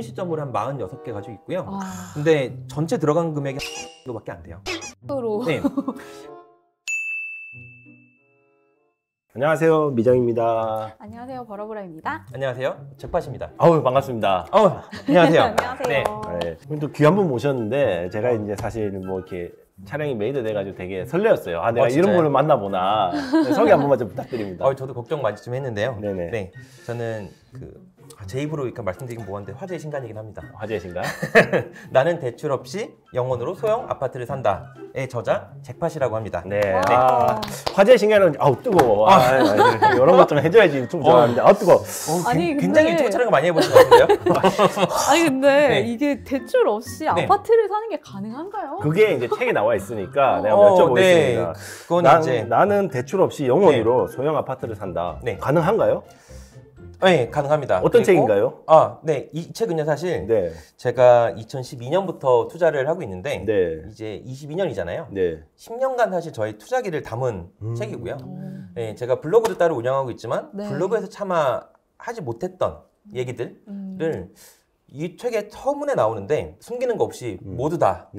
시점으로 한 46개 가지고 있고요. 아, 근데 전체 들어간 금액이 정도밖에 안 돼요. 으로 네. 안녕하세요, 미정입니다. 안녕하세요, 버러브라입니다. 안녕하세요. 잭팟입니다. 아우, 반갑습니다. 안녕하세요. 안녕하세요. 네. 네, 오늘 또 귀한 분 모셨는데 제가 이제 사실 뭐 이렇게 촬영이 메이드 돼가지고 되게 설레었어요. 아, 내가 이런 진짜요? 분을 만나보나. 네, 소개 한 번만 좀 부탁드립니다. 저도 걱정 많이 좀 했는데요. 네네. 네. 저는 제 입으로 이렇게 말씀드리긴 뭐한데 화제의 신간이긴 합니다. 화제이신가요? 나는 대출 없이 영원으로 소형 아파트를 산다의 저자 잭팟이라고 합니다. 네. 와. 아, 화제이신가요? 아우, 뜨거워. 이런 것 좀 해줘야지 좀 좋아하는데. 아우, 뜨거워. 아니, 굉장히 근데- 유튜브 촬영을 많이 해보신 것 같은데요? 아니 근데 네. 이게 대출 없이 네. 아파트를 사는 게 가능한가요? 그게 이제 책에 나와 있으니까 내가 여쭤보겠습니다. 네. 그건 이제 나는 대출 없이 영원히로 소형 아파트를 산다. 네. 가능한가요? 네, 가능합니다. 어떤 그리고- 책인가요? 네. 이 책은요, 사실 네. 제가 2012년부터 투자를 하고 있는데 네. 이제 22년이잖아요. 네. 10년간 사실 저희 투자기를 담은 책이고요. 오. 네, 제가 블로그도 따로 운영하고 있지만 네. 블로그에서 차마 하지 못했던 얘기들을 이 책의 서문에 나오는데 숨기는 거 없이 모두 다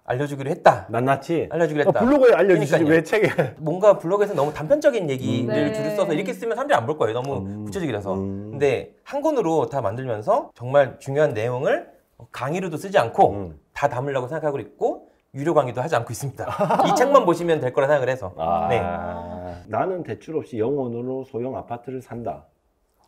알려주기로 했다. 낱낱이. 알려주기로 했다. 블로그에 알려주시지 그러니까요. 왜 책에. 뭔가 블로그에서 너무 단편적인 얘기를 네. 줄을 써서 이렇게 쓰면 사람들이 안 볼 거예요. 너무 구체적이라서. 근데 한 권으로 다 만들면서 정말 중요한 내용을 강의로도 쓰지 않고 다 담으려고 생각하고 있고 유료 강의도 하지 않고 있습니다. 이 책만 보시면 될 거라 생각을 해서. 네. 나는 대출 없이 영원으로 소형 아파트를 산다.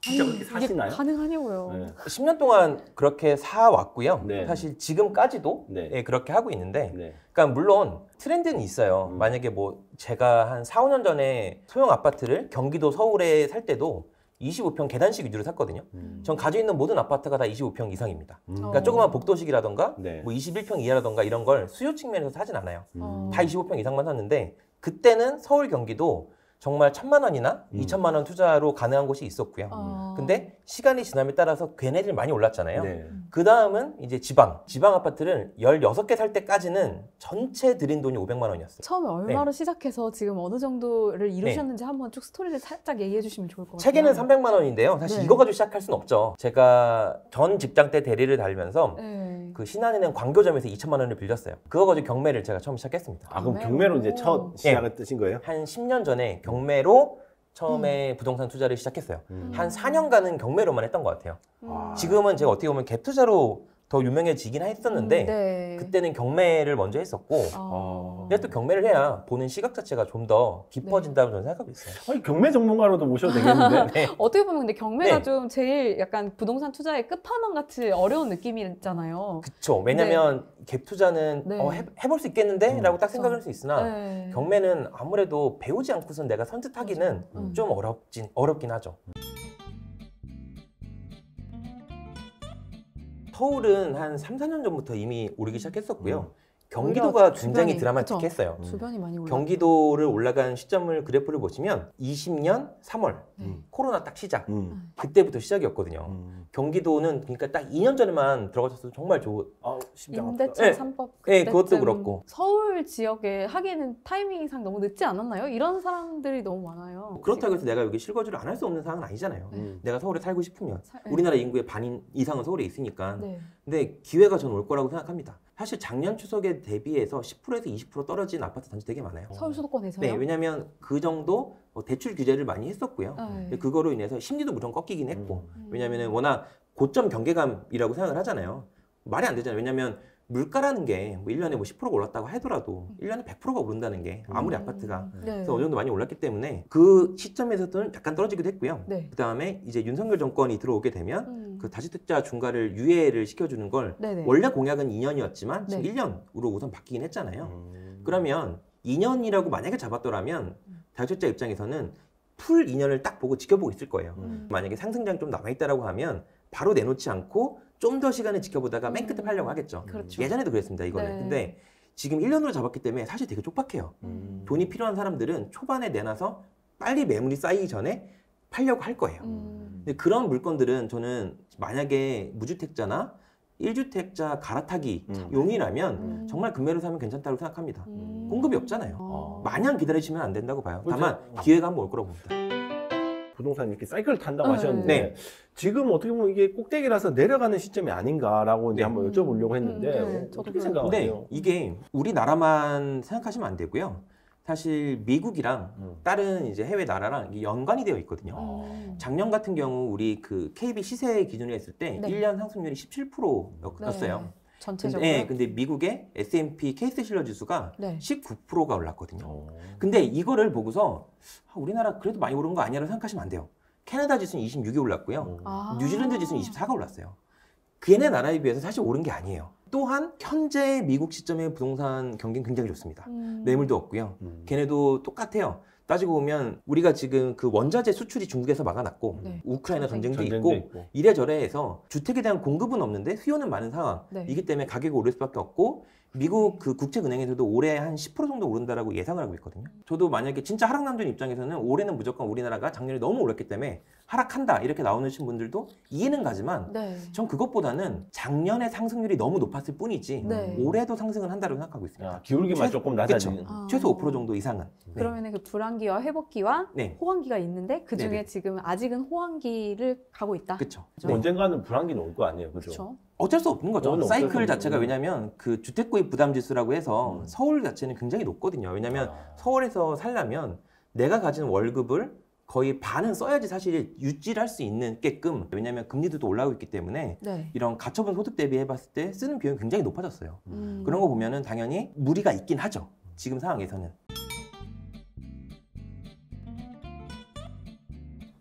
진짜 그렇게 사시나요? 이게 가능하냐고요. 네. 10년 동안 그렇게 사왔고요. 네. 사실 지금까지도 네. 예, 그렇게 하고 있는데 네. 그러니까 물론 트렌드는 있어요. 만약에 뭐 제가 한 4, 5년 전에 소형 아파트를 경기도 서울에 살 때도 25평 계단식 위주로 샀거든요. 전 가지고 있는 모든 아파트가 다 25평 이상입니다. 그러니까 조그만 복도식이라던가 네. 뭐 21평 이하라던가 이런 걸 수요 측면에서 사진 않아요. 어. 다 25평 이상만 샀는데 그때는 서울 경기도 정말 1,000만 원이나 2천만 원 투자로 가능한 곳이 있었고요. 근데 시간이 지남에 따라서 걔네들이 많이 올랐잖아요. 네. 그 다음은 이제 지방 아파트를 16개 살 때까지는 전체 들인 돈이 500만 원이었어요. 처음에 얼마로 시작해서 지금 어느 정도를 이루셨는지 한번 쭉 스토리를 살짝 얘기해 주시면 좋을 것 같아요. 책에는 300만 원인데요. 사실 네. 이거 가지고 시작할 수는 없죠. 제가 전 직장 때 대리를 달면서 네. 그 신한은행 광교점에서 2천만 원을 빌렸어요. 그거 가지고 경매를 제가 처음 시작했습니다. 아, 그럼 경매로 이제 첫 시작을 뜨신 거예요? 한 10년 전에 경매로 처음에 부동산 투자를 시작했어요. 한 4년간은 경매로만 했던 것 같아요. 지금은 제가 어떻게 보면 갭 투자로 더 유명해지긴 했었는데 네. 그때는 경매를 먼저 했었고 근데 또 경매를 해야 보는 시각 자체가 좀 더 깊어진다고 저는 생각하고 있어요. 아니, 경매 전문가로도 모셔도 되겠는데? 네. 어떻게 보면 근데 경매가 네. 좀 제일 약간 부동산 투자의 끝판왕 같이 어려운 느낌이잖아요. 그쵸. 왜냐면 갭 투자는 네. 해볼 수 있겠는데? 라고 딱 그쵸. 생각할 수 있으나 네. 경매는 아무래도 배우지 않고선 내가 선택하기는 좀 어렵긴 하죠. 서울은 한 3, 4년 전부터 이미 오르기 시작했었고요. 경기도가 오히려 굉장히 주변이, 드라마틱했어요. 주변이 많이 올라. 경기도를 올라간 시점을 그래프를 보시면 20년 3월 네. 코로나 딱 시작 그때부터 시작이었거든요. 경기도는 그러니까 딱 2년 전에만 들어가셨어도 정말 좋은 임대차 네. 3법 네, 그것도 그때쯤 그렇고. 서울 지역에 하기에는 타이밍상 너무 늦지 않았나요? 이런 사람들이 너무 많아요. 그렇다고 해서 내가 여기 실거주를 안 할 수 없는 상황은 아니잖아요. 내가 서울에 살고 싶으면 네. 우리나라 인구의 반 이상은 서울에 있으니까. 네. 근데 기회가 저는 올 거라고 생각합니다. 사실 작년 추석에 대비해서 10%에서 20% 떨어진 아파트 단지 되게 많아요. 서울 수도권에서요? 네, 왜냐하면 그 정도 대출 규제를 많이 했었고요. 네. 근데 그거로 인해서 심리도 무조건 꺾이긴 했고 왜냐하면 워낙 고점 경계감이라고 생각을 하잖아요. 말이 안 되잖아요. 왜냐하면 물가라는 게 뭐 1년에 뭐 10%가 올랐다고 하더라도 1년에 100%가 오른다는 게 아무리 아파트가 네. 그래서 어느 정도 많이 올랐기 때문에 그 시점에서는 약간 떨어지기도 했고요. 네. 그 다음에 이제 윤석열 정권이 들어오게 되면 그 다주택자 중과를 유예를 시켜주는 걸 네네. 원래 공약은 2년이었지만 지금 네. 1년으로 우선 바뀌긴 했잖아요. 그러면 2년이라고 만약에 잡았더라면 다주택자 입장에서는 풀 2년을 딱 보고 지켜보고 있을 거예요. 만약에 상승장이 좀 남아있다라고 하면 바로 내놓지 않고 좀 더 시간을 지켜보다가 맨 끝에 팔려고 하겠죠. 그렇죠. 예전에도 그랬습니다, 이거는. 네. 근데 지금 1년으로 잡았기 때문에 사실 되게 촉박해요. 돈이 필요한 사람들은 초반에 내놔서 빨리 매물이 쌓이기 전에 팔려고 할 거예요. 근데 그런 물건들은 저는 만약에 무주택자나 1주택자 갈아타기 용이라면 정말 금매로 사면 괜찮다고 생각합니다. 공급이 없잖아요. 마냥 기다리시면 안 된다고 봐요. 다만 기회가 한번 올 거라고 봅니다. 부동산 이렇게 사이클을 탄다고 네. 하셨는데 네. 지금 어떻게 보면 이게 꼭대기라서 내려가는 시점이 아닌가라고 이제 네. 한번 여쭤보려고 했는데 네, 저도 어떻게 그래요. 생각하세요? 근데 이게 우리나라만 생각하시면 안 되고요. 사실 미국이랑 다른 이제 해외 나라랑 이게 연관이 되어 있거든요. 작년 같은 경우 우리 그 KB 시세 기준으로 했을 때 네. 1년 상승률이 17%였어요. 전체적으로. 근데 미국의 S&P 케이스 실러 지수가 네. 19%가 올랐거든요. 어. 근데 이거를 보고서 우리나라 그래도 많이 오른 거 아니야라고 생각하시면 안 돼요. 캐나다 지수는 26이 올랐고요. 아. 뉴질랜드 지수는 24가 올랐어요. 걔네 나라에 비해서 사실 오른 게 아니에요. 또한 현재 미국 시점의 부동산 경기는 굉장히 좋습니다. 매물도 없고요. 걔네도 똑같아요. 따지고 보면 우리가 지금 그 원자재 수출이 중국에서 막아놨고 네. 우크라이나 전쟁도 전쟁도 있고 이래저래 해서 주택에 대한 공급은 없는데 수요는 많은 상황. 네. 이기 때문에 가격이 오를 수밖에 없고 미국 그 국책은행에서도 올해 한 10% 정도 오른다라고 예상을 하고 있거든요. 저도 만약에 진짜 하락남준 입장에서는 올해는 무조건 우리나라가 작년에 너무 올랐기 때문에 하락한다 이렇게 나오시는 분들도 이해는 가지만 네. 전 그것보다는 작년에 상승률이 너무 높았을 뿐이지 네. 올해도 상승을 한다고 생각하고 있습니다. 야, 기울기만 최- 조금 그쵸. 낮아지는. 아. 최소 5% 정도 이상은. 네. 그러면은 그 불황기와 회복기와 네. 호황기가 있는데 그 중에 네네. 지금 아직은 호황기를 가고 있다. 그렇죠. 근데 언젠가는 불안기는 올 거 아니에요, 그죠? 그렇죠. 어쩔 수 없는 거죠. 그건 사이클 없어요. 자체가 왜냐면 그 주택 구입 부담 지수라고 해서 음. 서울 자체는 굉장히 높거든요. 왜냐면 아. 서울에서 살려면 내가 가진 월급을 거의 반은 써야지 사실 유지를 할 수 있는 게끔 왜냐면 금리도 또 올라오고 있기 때문에 네. 이런 가처분 소득 대비해 봤을 때 쓰는 비용이 굉장히 높아졌어요. 음. 그런 거 보면은 당연히 무리가 있긴 하죠. 지금 상황에서는.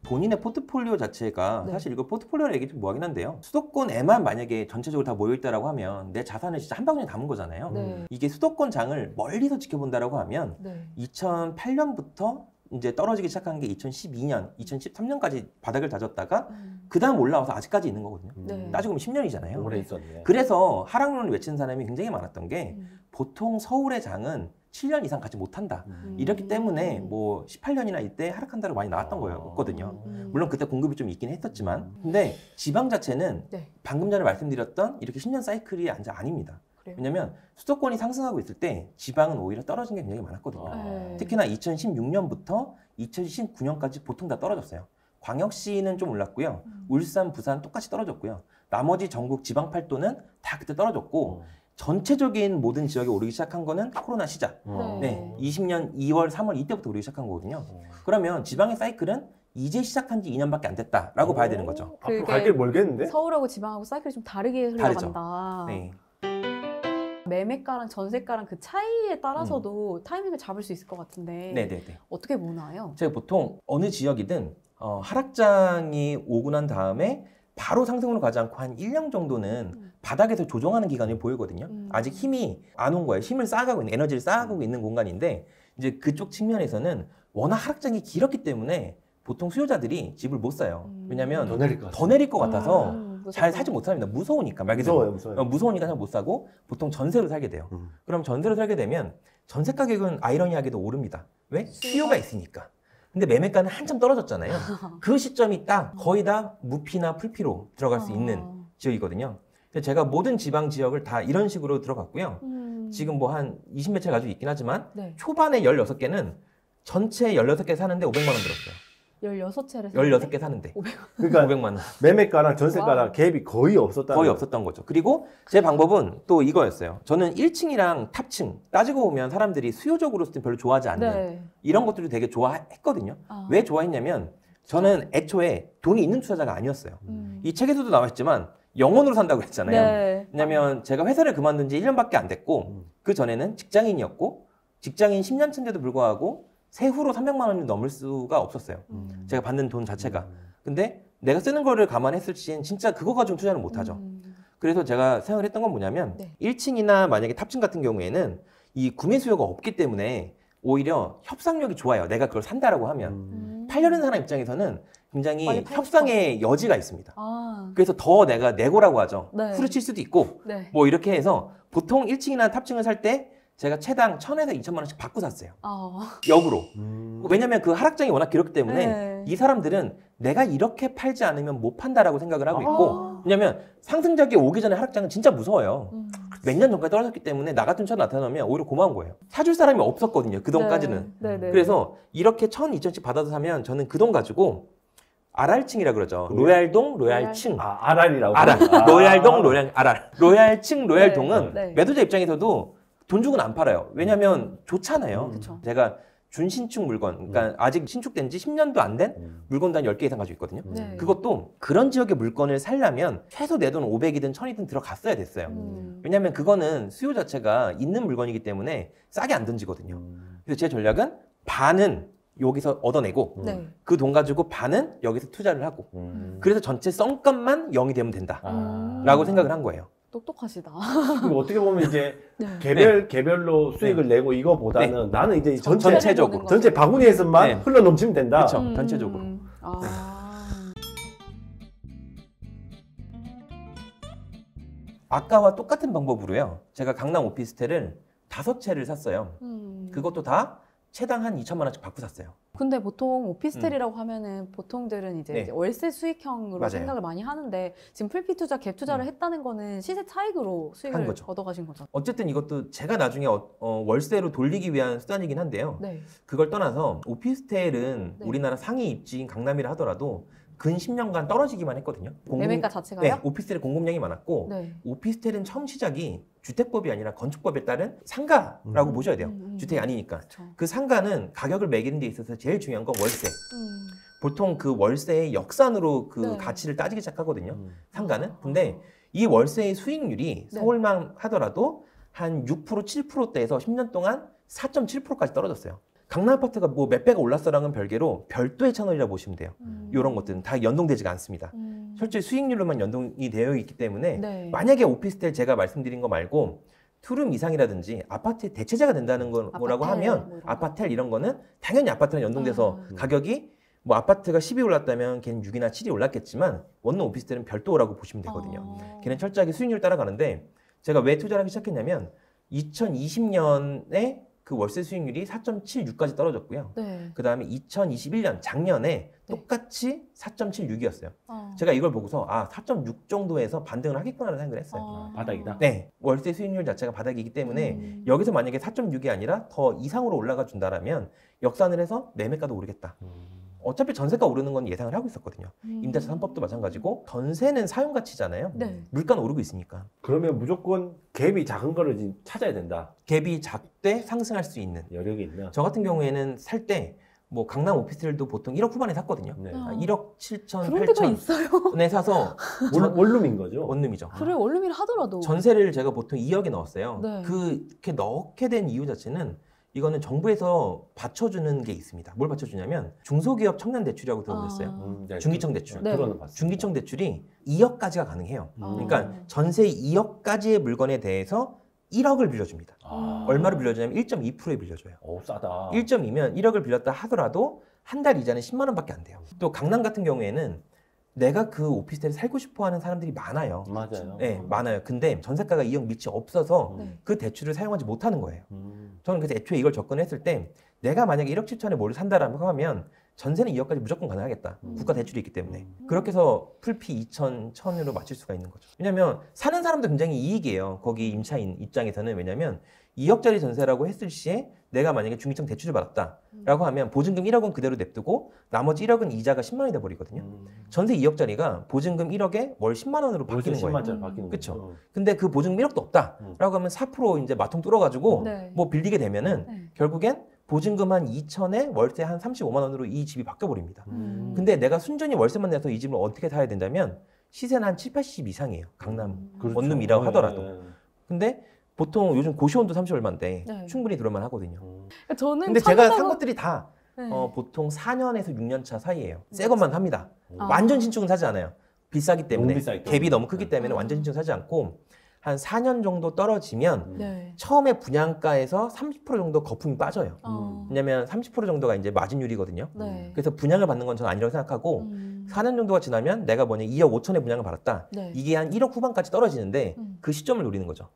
본인의 포트폴리오 자체가 네. 사실 이거 포트폴리오 얘기 좀 뭐하긴 한데요. 수도권에만 만약에 전체적으로 다 모여있다라고 하면 내 자산을 진짜 한 방울에 담은 거잖아요. 네. 이게 수도권 장을 멀리서 지켜본다라고 하면 네. 2008년부터 이제 떨어지기 시작한 게 2012년, 2013년까지 바닥을 다졌다가 음. 그 다음 올라와서 아직까지 있는 거거든요. 네. 따지고 보면 10년이잖아요. 오래 있었네. 그래서 하락론을 외치는 사람이 굉장히 많았던 게 음. 보통 서울의 장은 7년 이상 가지 못한다. 이렇기 때문에 뭐 18년이나 이때 하락한다고 많이 나왔던 거였거든요. 물론 그때 공급이 좀 있긴 했었지만 근데 지방 자체는 네. 방금 전에 말씀드렸던 이렇게 10년 사이클이 아닙니다. 그래요? 왜냐면 수도권이 상승하고 있을 때 지방은 오히려 떨어진 게 굉장히 많았거든요. 네. 특히나 2016년부터 2019년까지 보통 다 떨어졌어요. 광역시는 좀 올랐고요. 울산, 부산 똑같이 떨어졌고요. 나머지 전국 지방 8도는 다 그때 떨어졌고 전체적인 모든 지역에 오르기 시작한 거는 코로나 시작. 네, 20년 2월, 3월 이때부터 오르기 시작한 거거든요. 그러면 지방의 사이클은 이제 시작한 지 2년밖에 안 됐다라고 봐야 되는 거죠. 앞으로 그게 갈 길 멀겠는데? 서울하고 지방하고 사이클이 좀 다르게 다르죠. 흘러간다. 네. 매매가랑 전세가랑 그 차이에 따라서도 타이밍을 잡을 수 있을 것 같은데 네네네. 어떻게 보나요? 제가 보통 어느 지역이든 하락장이 오고 난 다음에 바로 상승으로 가지 않고 한 1년 정도는 바닥에서 조정하는 기간이 보이거든요. 아직 힘이 안 온 거예요. 힘을 쌓아가고 있는, 에너지를 쌓아가고 있는 공간인데 이제 그쪽 측면에서는 워낙 하락장이 길었기 때문에 보통 수요자들이 집을 못 사요. 왜냐면 더 내릴 것 같아요. 더 내릴 것 같아서 잘 무섭다. 사지 못합니다. 무서우니까 말 그대로. 무서워요, 무서워요. 무서우니까 잘 못 사고 보통 전세로 살게 돼요. 그럼 전세로 살게 되면 전세 가격은 아이러니하게도 오릅니다. 왜? 수요가 있으니까. 근데 매매가는 한참 떨어졌잖아요. 그 시점이 딱 거의 다 무피나 풀피로 들어갈 수 있는 지역이거든요. 그래서 제가 모든 지방 지역을 다 이런 식으로 들어갔고요. 지금 뭐 한 20몇 채 가지고 있긴 하지만 네. 초반에 16개는 전체 16개 사는데 500만 원 들었어요. 16채를 16개 사는데 그러니까 500만 원. 매매가랑 전세가랑 와. 갭이 거의 없었다. 거의 없었던 거죠. 그리고 제 방법은 또 이거였어요. 저는 1층이랑 탑층 따지고 보면 사람들이 수요적으로 별로 좋아하지 않는 네. 이런 것들을 되게 좋아했거든요. 아. 왜 좋아했냐면 저는 애초에 돈이 있는 투자자가 아니었어요. 이 이 책에서도 나와있지만 영혼으로 산다고 했잖아요. 네. 왜냐면 제가 회사를 그만둔 지 1년밖에 안 됐고 그 전에는 직장인이었고 직장인 10년 차인데도 불구하고 세후로 300만 원이 넘을 수가 없었어요. 제가 받는 돈 자체가. 근데 내가 쓰는 거를 감안했을 시엔 진짜 그거 가지고 투자를 못 하죠. 그래서 제가 생각을 했던 건 뭐냐면 네. 1층이나 만약에 탑층 같은 경우에는 이 구매 수요가 없기 때문에 오히려 협상력이 좋아요. 내가 그걸 산다라고 하면. 팔려는 사람 입장에서는 굉장히 빨리 팔고 협상의 여지가 있습니다. 아. 그래서 더 내가 내고라고 하죠. 네. 후려칠 수도 있고 네. 뭐 이렇게 해서 보통 1층이나 탑층을 살 때 제가 채당 1,000에서 2,000만 원씩 받고 샀어요. 역으로. 왜냐면 그 하락장이 워낙 길었기 때문에 네. 이 사람들은 내가 이렇게 팔지 않으면 못 판다라고 생각을 하고 아. 있고 왜냐면 상승작이 오기 전에 하락장은 진짜 무서워요. 몇 년 전까지 떨어졌기 때문에 나 같은 차 나타나면 오히려 고마운 거예요. 사줄 사람이 없었거든요. 그 돈까지는. 네. 네. 그래서 이렇게 1,000, 2,000씩 받아서 사면 저는 그 돈 가지고 RR층이라 그러죠. 로얄동, 로얄층. 아, RR이라고. RR. 로얄동, 로얄, RR. 로얄층, 로얄동은 네. 매도자 입장에서도 돈 주고는 안 팔아요. 왜냐면 좋잖아요. 그쵸. 제가 준신축 물건, 그러니까 아직 신축된 지 10년도 안 된 물건도 한 10개 이상 가지고 있거든요. 네. 그것도 그런 지역의 물건을 살려면 최소 내 돈 500이든 1000이든 들어갔어야 됐어요. 왜냐면 그거는 수요 자체가 있는 물건이기 때문에 싸게 안 던지거든요. 그래서 제 전략은 반은 여기서 얻어내고 네. 그 돈 가지고 반은 여기서 투자를 하고 그래서 전체 썬값만 0이 되면 된다 라고 생각을 한 거예요. 똑똑하시다. 그럼 어떻게 보면 이제 네. 개별로 수익을 내고 이거보다는 나는 이제 전체적으로. 전체 바구니에서만 네. 흘러 넘치면 된다. 그렇죠. 전체적으로. 아. 아까와 똑같은 방법으로요. 제가 강남 오피스텔을 5채를 샀어요. 그것도 다 채당 한 2천만 원씩 받고 샀어요. 근데 보통 오피스텔이라고 하면은 보통들은 이제 네. 월세 수익형으로 맞아요. 생각을 많이 하는데 지금 풀피 투자, 갭 투자를 했다는 거는 시세 차익으로 한 수익을 거죠. 얻어가신 거죠. 어쨌든 이것도 제가 나중에 월세로 돌리기 위한 수단이긴 한데요. 네. 그걸 떠나서 오피스텔은 네. 우리나라 상위 입지인 강남이라 하더라도 근 10년간 떨어지기만 했거든요. 매매가 자체가요? 네, 오피스텔에 공급량이 많았고 네. 오피스텔은 처음 시작이 주택법이 아니라 건축법에 따른 상가라고 보셔야 돼요. 주택이 아니니까. 그렇죠. 그 상가는 가격을 매기는 데 있어서 제일 중요한 건 월세. 보통 그 월세의 역산으로 그 네. 가치를 따지기 시작하거든요. 상가는. 근데 이 월세의 수익률이 네. 서울만 하더라도 한 6%, 7%대에서 10년 동안 4.7%까지 떨어졌어요. 강남 아파트가 뭐 몇 배가 올랐어랑은 별개로 별도의 채널이라고 보시면 돼요. 이런 것들은 다 연동되지가 않습니다. 철저히 수익률로만 연동이 되어 있기 때문에 네. 만약에 오피스텔 제가 말씀드린 거 말고 투룸 이상이라든지 아파트의 대체제가 된다는 거라고 아파텔, 하면 뭐 이런 거. 아파텔 이런 거는 당연히 아파트랑 연동돼서 가격이 뭐 아파트가 10이 올랐다면 걔는 6이나 7이 올랐겠지만 원룸 오피스텔은 별도라고 보시면 되거든요. 걔는 철저하게 수익률 따라가는데 제가 왜 투자를 하기 시작했냐면 2020년에 그 월세 수익률이 4.76까지 떨어졌고요. 네. 그 다음에 2021년 작년에 똑같이 4.76이었어요. 제가 이걸 보고서 4.6 정도에서 반등을 하겠구나라는 생각을 했어요. 바닥이다. 네, 월세 수익률 자체가 바닥이기 때문에 여기서 만약에 4.6이 아니라 더 이상으로 올라가 준다라면 역산을 해서 매매가도 오르겠다. 어차피 전세가 오르는 건 예상을 하고 있었거든요. 임대차 3법도 마찬가지고 전세는 사용 가치잖아요. 네. 물가는 오르고 있으니까. 그러면 무조건 갭이 작은 거를 지금 찾아야 된다. 갭이 작되 상승할 수 있는. 여력이 있나? 저 같은 경우에는 살 때 뭐 강남 오피스텔도 보통 1억 후반에 샀거든요. 네. 1억 7천, 그런 데가 8천에 있어요. 사서 원룸인 거죠? 원룸이죠. 그래 원룸이라 하더라도. 전세를 제가 보통 2억에 넣었어요. 네. 그렇게 넣게 된 이유 자체는 이거는 정부에서 받쳐주는 게 있습니다. 뭘 받쳐주냐면 중소기업 청년 대출이라고 들어보셨어요? 네, 중기청 대출. 네. 들어는 봤어요. 중기청 대출이 2억까지가 가능해요. 아. 그러니까 전세 2억까지의 물건에 대해서 1억을 빌려줍니다. 얼마를 빌려주냐면 1.2%에 빌려줘요. 오, 싸다. 1.2면 1억을 빌렸다 하더라도 한 달 이자는 10만 원밖에 안 돼요. 또 강남 같은 경우에는 내가 그 오피스텔에 살고 싶어 하는 사람들이 많아요. 맞아요. 네, 많아요. 근데 전세가가 2억 밑이 없어서 네. 그 대출을 사용하지 못하는 거예요. 저는 그래서 애초에 이걸 접근했을 때 내가 만약에 1억 7천에 뭘 산다라고 하면 전세는 2억까지 무조건 가능하겠다. 국가 대출이 있기 때문에. 그렇게 해서 풀피 2천, 1000으로 맞출 수가 있는 거죠. 왜냐면 사는 사람도 굉장히 이익이에요. 거기 임차인 입장에서는. 왜냐면 2억짜리 전세라고 했을 시에 내가 만약에 중기청 대출을 받았다라고 하면 보증금 1억은 그대로 냅두고 나머지 1억은 이자가 10만 원이 돼버리거든요. 전세 2억짜리가 보증금 1억에 월 10만 원으로 바뀌는 거예요. 10만짜리 바뀌는 그쵸. 거죠. 근데 그 보증금 1억도 없다라고 하면 4% 이제 마통 뚫어가지고 네. 뭐 빌리게 되면은 네. 결국엔 보증금 한 2천에 월세 한 35만 원으로 이 집이 바뀌어버립니다. 음. 근데 내가 순전히 월세만 내서 이 집을 어떻게 사야 된다면 시세는 한 7, 80 이상이에요. 강남 그렇죠. 원룸이라고 하더라도. 네. 근데 보통 요즘 고시원도 30 얼마인데 네. 충분히 들어만 하거든요. 저는 근데 제가 산 찾아다가- 것들이 다 네. 보통 4년에서 6년 차 사이예요. 새 것만 삽니다. 아. 완전 신축은 사지 않아요. 비싸기 때문에. 너무 비싸기 때문에. 갭이 너무 크기 때문에 아. 완전 신축 사지 않고 한 4년 정도 떨어지면 네. 처음에 분양가에서 30% 정도 거품이 빠져요. 왜냐면 30% 정도가 이제 마진율이거든요. 네. 그래서 분양을 받는 건 저는 아니라고 생각하고 4년 정도가 지나면 내가 뭐냐 2억 5천에 분양을 받았다. 네. 이게 한 1억 후반까지 떨어지는데 그 시점을 노리는 거죠.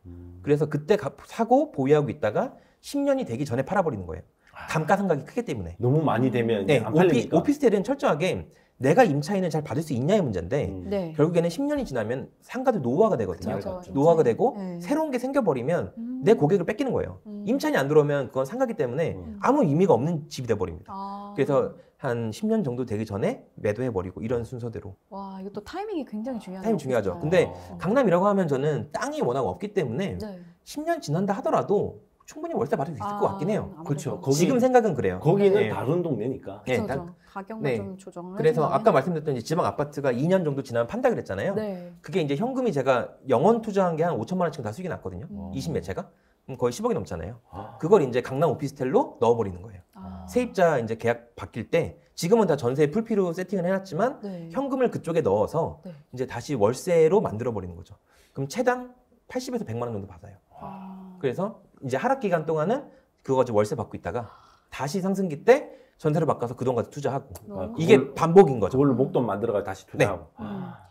그래서 그때 사고 보유하고 있다가 10년이 되기 전에 팔아버리는 거예요. 감가상각이 크기 때문에. 너무 많이 되면 이제 네, 안 팔리니까. 오피스텔은 철저하게 내가 임차인을 잘 받을 수 있냐의 문제인데 네. 결국에는 10년이 지나면 상가도 노후화가 되거든요. 그쵸, 그쵸. 노후화가 되고 네. 새로운 게 생겨버리면 내 고객을 뺏기는 거예요. 임차인이 안 들어오면 그건 상가기 때문에 아무 의미가 없는 집이 돼버립니다. 아. 그래서 한 10년 정도 되기 전에 매도해버리고 이런 순서대로. 와, 이것도 타이밍이 굉장히 중요하네요. 타이밍 중요하죠. 진짜. 근데 강남이라고 하면 저는 땅이 워낙 없기 때문에 네. 10년 지난다 하더라도 충분히 월세 받을 수 있을 것 같긴 해요. 아무래도. 그렇죠. 거기- 지금 생각은 그래요. 거기는 네. 다른 동네니까. 네, 그쵸, 딱- 그쵸. 가격만 네. 좀 조정을 그래서 해주면. 아까 말씀드렸던 이제 지방 아파트가 2년 정도 지나면 판다 그랬잖아요. 네. 그게 이제 현금이 제가 영원 투자한 게 한 5천만 원씩 다 수익이 났거든요. 음. 20 매체가. 그럼 거의 10억이 넘잖아요. 아. 그걸 이제 강남 오피스텔로 넣어버리는 거예요. 아. 세입자 이제 계약 바뀔 때 지금은 다 전세 풀피로 세팅을 해놨지만 네. 현금을 그쪽에 넣어서 네. 이제 다시 월세로 만들어버리는 거죠. 그럼 채당 80에서 100만 원 정도 받아요. 아. 그래서 이제 하락 기간 동안은 그거 가지고 월세 받고 있다가 다시 상승기 때 전세로 바꿔서 그 돈 가지고 투자하고 어. 이게 그걸- 반복인 거죠. 그걸로 목돈 만들어가 다시 투자하고. 음. 아.